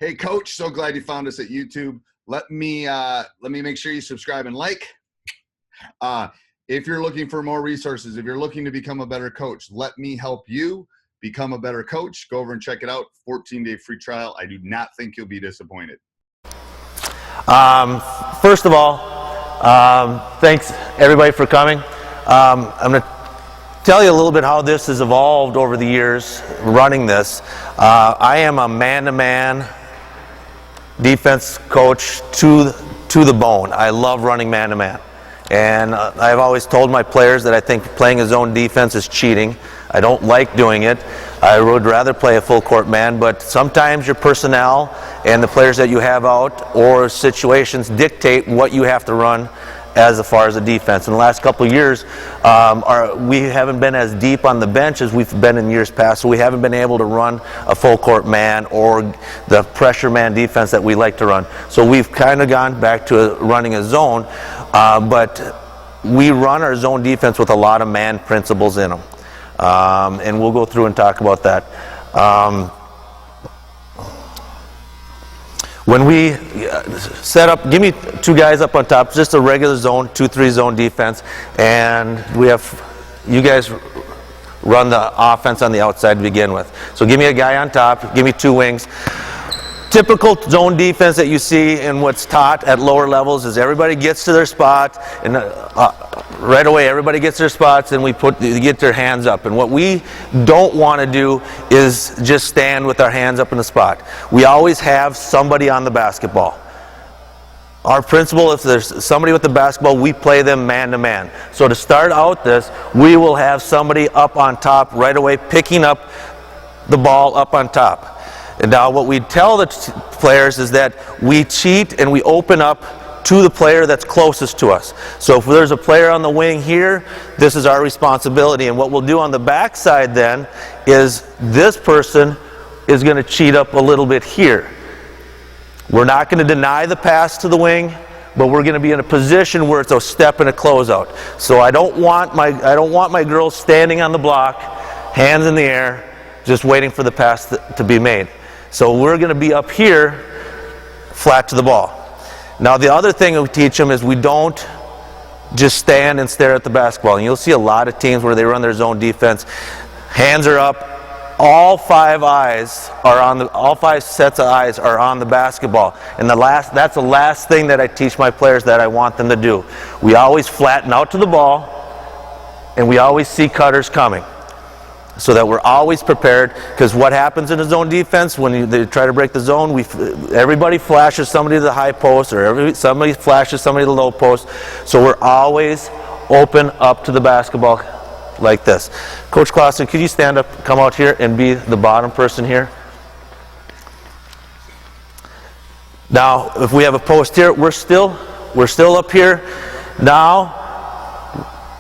Hey, Coach, so glad you found us at YouTube. Let me make sure you subscribe and like. If you're looking for more resources, if you're looking to become a better coach, let me help you become a better coach. Go over and check it out. 14-day free trial. I do not think you'll be disappointed. First of all, thanks everybody for coming. I'm going to tell you a little bit how this has evolved over the years running this. I am a man-to-man defense coach to the bone. I love running man-to-man. And I've always told my players that I think playing a zone defense is cheating. I don't like doing it. I would rather play a full court man, but sometimes your personnel and the players that you have out or situations dictate what you have to run as far as the defense. In the last couple of years, we haven't been as deep on the bench as we've been in years past, so we haven't been able to run a full court man or the pressure man defense that we like to run. So we've kind of gone back to running a zone, but we run our zone defense with a lot of man principles in them. And we'll go through and talk about that. When we set up, give me two guys up on top, just a regular zone, 2-3 zone defense, and we have you guys run the offense on the outside to begin with. So give me a guy on top, give me two wings. Typical zone defense that you see and what's taught at lower levels is everybody gets to their spot, and right away everybody gets their spots, and they get their hands up. And what we don't want to do is just stand with our hands up in the spot. We always have somebody on the basketball. Our principle, if there's somebody with the basketball, we play them man to man. So to start out this, we will have somebody up on top right away picking up the ball up on top. And now what we tell the players is that we cheat and we open up to the player that's closest to us. So if there's a player on the wing here, this is our responsibility. And what we'll do on the backside then is this person is going to cheat up a little bit here. We're not going to deny the pass to the wing, but we're going to be in a position where it's a step and a closeout. So I don't want my girls standing on the block, hands in the air, just waiting for the pass to be made. So we're going to be up here, flat to the ball. Now the other thing we teach them is we don't just stand and stare at the basketball. And you'll see a lot of teams where they run their zone defense. Hands are up. All five sets of eyes are on the basketball. And that's the last thing that I teach my players that I want them to do. We always flatten out to the ball, and we always see cutters coming, so that we're always prepared. Because what happens in a zone defense when they try to break the zone, everybody flashes somebody to the high post, or somebody flashes somebody to the low post. So we're always open up to the basketball like this. Coach Clausen, could you stand up, come out here, and be the bottom person here? Now, if we have a post here, we're still up here. Now,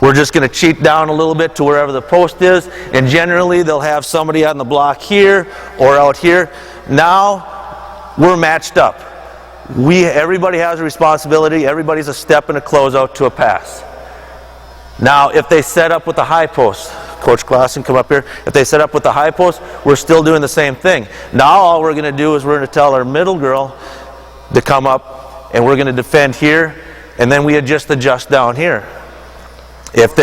we're just going to cheat down a little bit to wherever the post is, and generally they'll have somebody on the block here or out here. Now we're matched up. Everybody has a responsibility. Everybody's a step and a closeout to a pass. Now if they set up with the high post, Coach Clausen, come up here. If they set up with the high post, we're still doing the same thing. Now all we're going to do is we're going to tell our middle girl to come up, and we're going to defend here, and then we adjust down here. If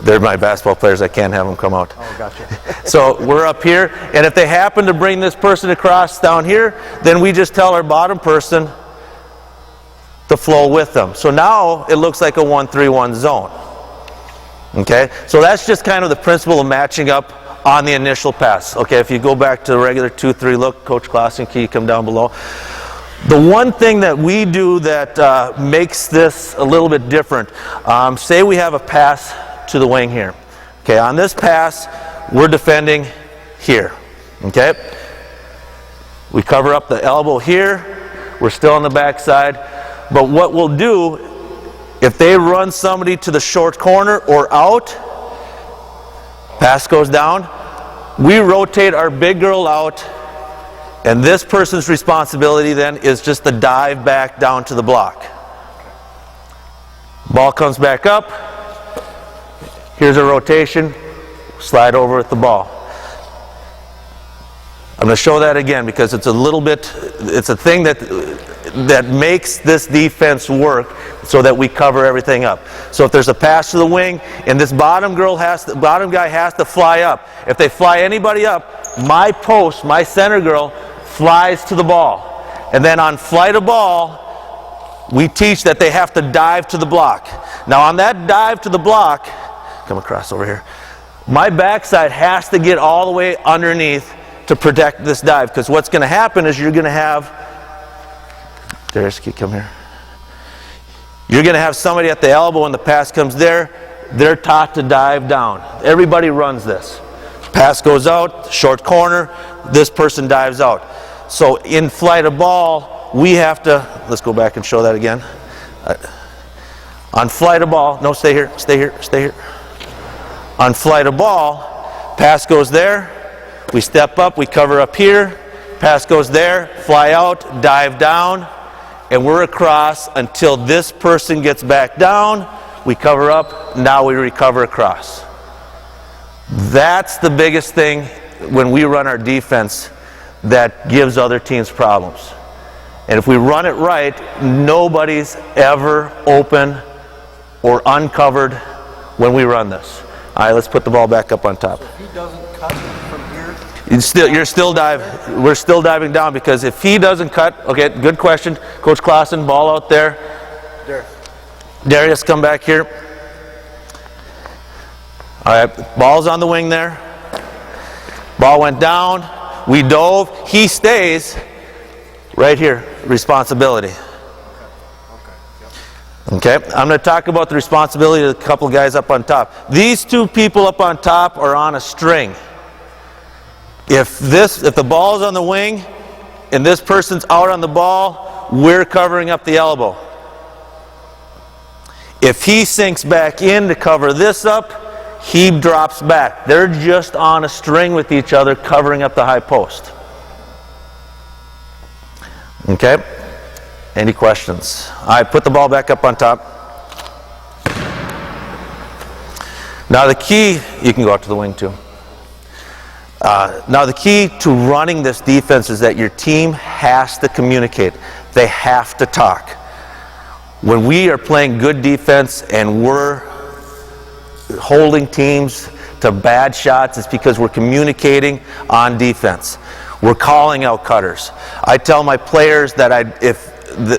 they're my basketball players, I can't have them come out. Oh, gotcha. So we're up here, and if they happen to bring this person across down here, then we just tell our bottom person to flow with them. So now it looks like a 1-3-1 zone. Okay, so that's just kind of the principle of matching up on the initial pass. Okay, if you go back to the regular 2-3 look, Coach Clausen, can you come down below? The one thing that we do that makes this a little bit different, say we have a pass to the wing here. Okay, on this pass, we're defending here. Okay, we cover up the elbow here. We're still on the backside. But what we'll do, if they run somebody to the short corner or out, pass goes down, we rotate our big girl out. And this person's responsibility then is just to dive back down to the block. Ball comes back up. Here's a rotation. Slide over with the ball. I'm going to show that again because it's a little bit, it's a thing that makes this defense work so that we cover everything up. So if there's a pass to the wing and this bottom guy has to fly up. If they fly anybody up, my post, my center girl, flies to the ball. And then on flight of ball, we teach that they have to dive to the block. Now on that dive to the block, come across over here, my backside has to get all the way underneath to protect this dive, because what's going to happen is you're going to have, Darius, can you come here? You're going to have somebody at the elbow when the pass comes there, they're taught to dive down. Everybody runs this. Pass goes out, short corner, this person dives out. So in flight of ball, we have to, let's go back and show that again. On flight of ball, no, stay here, stay here, stay here. On flight of ball, pass goes there, we step up, we cover up here, pass goes there, fly out, dive down, and we're across until this person gets back down, we cover up, now we recover across. That's the biggest thing when we run our defense that gives other teams problems. And if we run it right, nobody's ever open or uncovered when we run this. All right, let's put the ball back up on top. So if he doesn't cut from here, you're still diving. We're still diving down, because if he doesn't cut, okay, good question, Coach Clausen, ball out there. Darius, come back here. All right, ball's on the wing there. Ball went down. We dove. He stays right here. Responsibility. Okay, I'm going to talk about the responsibility of a couple of guys up on top. These two people up on top are on a string. If the ball is on the wing and this person's out on the ball, we're covering up the elbow. If he sinks back in to cover this up, he drops back. They're just on a string with each other, covering up the high post. Okay? Any questions? All right, put the ball back up on top. Now the key, you can go out to the wing too. Now the key to running this defense is that your team has to communicate. They have to talk. When we are playing good defense and we're holding teams to bad shots, it's because we're communicating on defense. We're calling out cutters. I tell my players that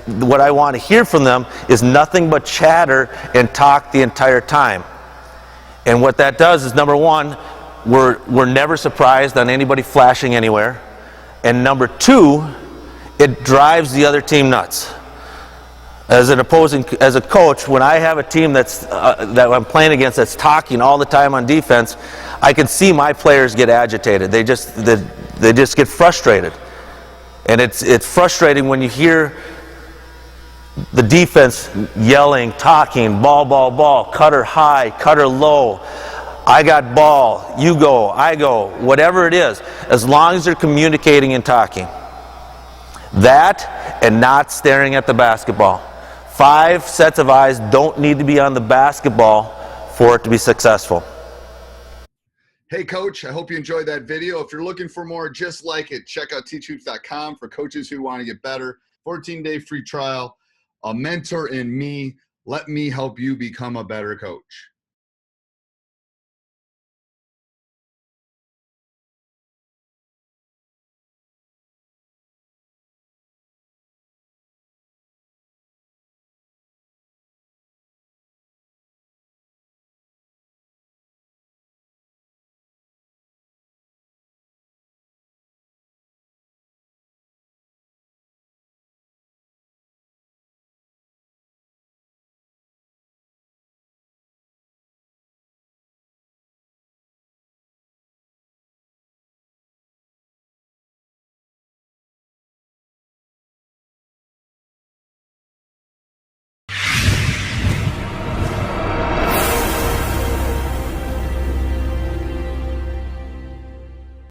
what I want to hear from them is nothing but chatter and talk the entire time. And what that does is, number one, we're never surprised on anybody flashing anywhere. And number two, it drives the other team nuts. As a coach, when I have a team that I'm playing against that's talking all the time on defense, I can see my players get agitated. They just get frustrated. And it's frustrating when you hear the defense yelling, talking, ball, cutter high, cutter low, I got ball, you go, I go, whatever it is, as long as they're communicating and talking. That and not staring at the basketball. 5 sets of eyes don't need to be on the basketball for it to be successful. Hey, Coach, I hope you enjoyed that video. If you're looking for more just like it, check out teachhoops.com for coaches who want to get better. 14-day free trial, a mentor in me. Let me help you become a better coach.